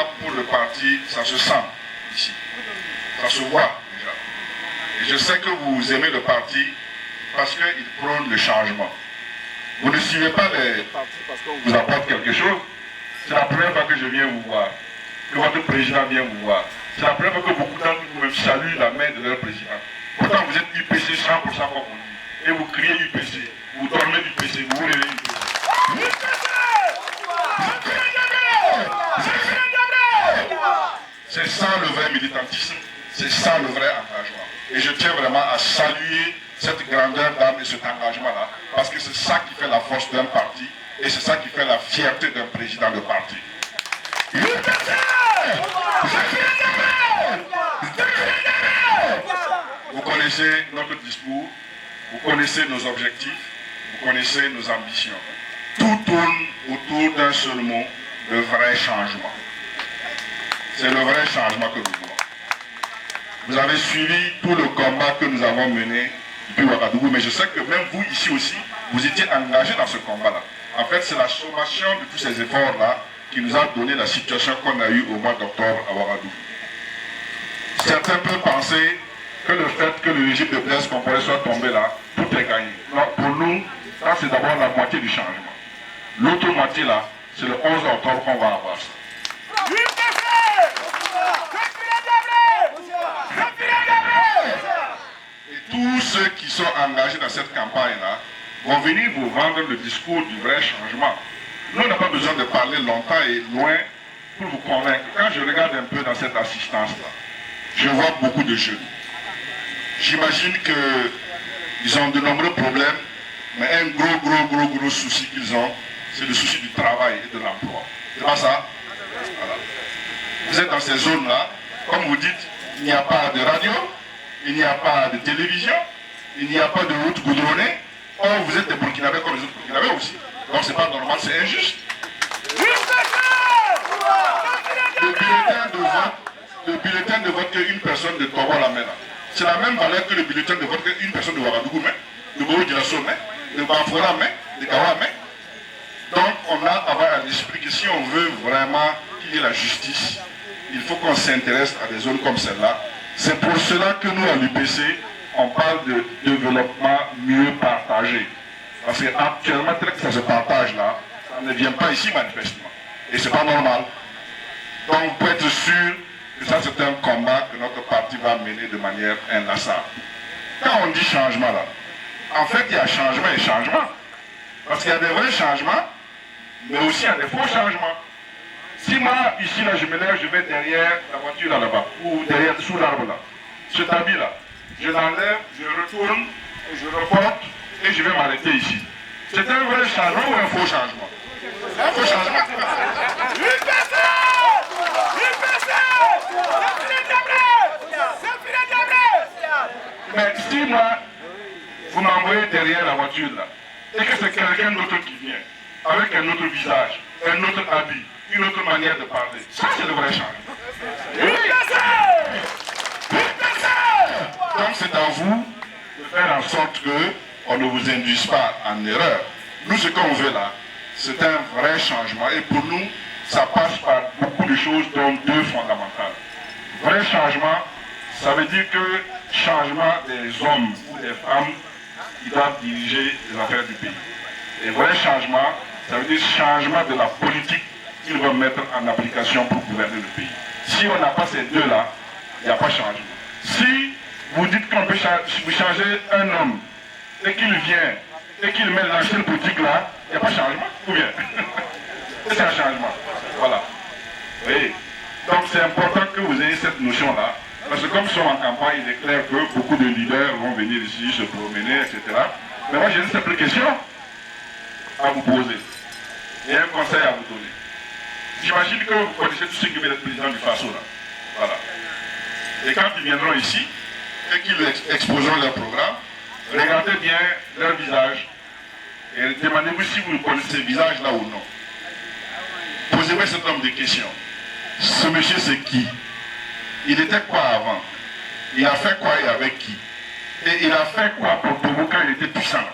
engagement pour le parti, ça se sent ici. Ça se voit déjà. Et je sais que vous aimez le parti parce qu'il prône le changement. Vous ne suivez pas les partis parce qu'on vous apporte quelque chose. C'est la première fois que je viens vous voir, que votre président vient vous voir. C'est la première fois que beaucoup d'entre vous me saluent la main de leur président. Pourtant, vous êtes UPC 100% comme on dit. Et vous criez UPC, vous dormez UPC, vous voulez UPC. C'est ça le vrai militantisme, c'est ça le vrai engagement. Et je tiens vraiment à saluer cette grandeur d'âme et cet engagement-là, parce que c'est ça qui fait la force d'un parti, et c'est ça qui fait la fierté d'un président de parti. Vous connaissez notre discours, vous connaissez nos objectifs, vous connaissez nos ambitions. Tout tourne autour d'un seul mot, le vrai changement. C'est le vrai changement que nous voulons. Vous avez suivi tout le combat que nous avons mené depuis Ouagadougou, mais je sais que même vous ici aussi, vous étiez engagés dans ce combat-là. En fait, c'est la sommation de tous ces efforts-là qui nous a donné la situation qu'on a eue au mois d'octobre à Ouagadougou. Certains peuvent penser que le fait que le régime de Blaise Compaoré soit tombé là, tout est gagné. Non, pour nous, ça c'est d'abord la moitié du changement. L'autre moitié là, c'est le 11 octobre qu'on va avoir ça. Et tous ceux qui sont engagés dans cette campagne-là vont venir vous vendre le discours du vrai changement. Nous, on n'a pas besoin de parler longtemps et loin pour vous convaincre. Quand je regarde un peu dans cette assistance-là, je vois beaucoup de jeunes. J'imagine qu'ils ont de nombreux problèmes, mais un gros souci qu'ils ont, c'est le souci du travail et de l'emploi. C'est pas ça? Voilà. Vous êtes dans ces zones-là, comme vous dites, il n'y a pas de radio, il n'y a pas de télévision, il n'y a pas de route goudronnée. Or, vous êtes des Burkinabés comme les autres Burkinabés aussi. Donc c'est pas normal, c'est injuste. Le bulletin de vote qu'une personne de Togo la met là, c'est la même valeur que le bulletin de vote qu'une personne de Ouagadougou met, de Bobo-Dioulasso met, de Bafora met, de Kawa met. Donc on a à avoir à l'esprit que si on veut vraiment qu'il y ait la justice, il faut qu'on s'intéresse à des zones comme celle-là. C'est pour cela que nous, à l'UPC, on parle de développement mieux partagé. Parce qu'actuellement, tel que ça se partage là, ça ne vient pas ici manifestement. Et c'est pas normal. Donc vous pouvez être sûr que ça c'est un combat que notre parti va mener de manière inlassable. Quand on dit changement là, en fait il y a changement et changement. Parce qu'il y a des vrais changements, mais aussi il y a des faux changements. Si moi, ici là, je me lève, je vais derrière la voiture là-bas, ou derrière, sous l'arbre là, cet habit là, je l'enlève, je retourne, et je reporte, et je vais m'arrêter ici. C'est un vrai changement ou un faux changement? Un faux changement. Mais si moi, vous m'envoyez derrière la voiture là, et que c'est quelqu'un d'autre qui vient, avec un autre visage, un autre habit, une autre manière de parler, ça c'est le vrai changement. Donc c'est à vous de faire en sorte qu'on ne vous induise pas en erreur. Nous ce qu'on veut là, c'est un vrai changement. Et pour nous, ça passe par beaucoup de choses, dont deux fondamentales. Vrai changement, ça veut dire que changement des hommes ou des femmes qui doivent diriger les affaires du pays. Et vrai changement, ça veut dire changement de la politique qu'ils vont mettre en application pour gouverner le pays. Si on n'a pas ces deux-là, il n'y a pas de changement. Si vous dites qu'on peut changer un homme et qu'il vient et qu'il met l'ancienne politique là, il n'y a pas de changement, ou bien? C'est un changement. Voilà. Oui. Donc c'est important que vous ayez cette notion-là. Parce que comme nous sommes en campagne, il est clair que beaucoup de leaders vont venir ici se promener, etc. Mais moi j'ai une simple question à vous poser et un conseil à vous donner. J'imagine que vous connaissez tous ceux qui veulent être président du FASO là. Voilà. Et quand ils viendront ici, et qu'ils exposeront leur programme, regardez bien leur visage et demandez-vous si vous connaissez ces visages là ou non. Posez-moi un certain nombre de questions. Ce monsieur c'est qui? Il était quoi avant? Il a fait quoi et avec qui? Et il a fait quoi pour Togo quand il était puissant?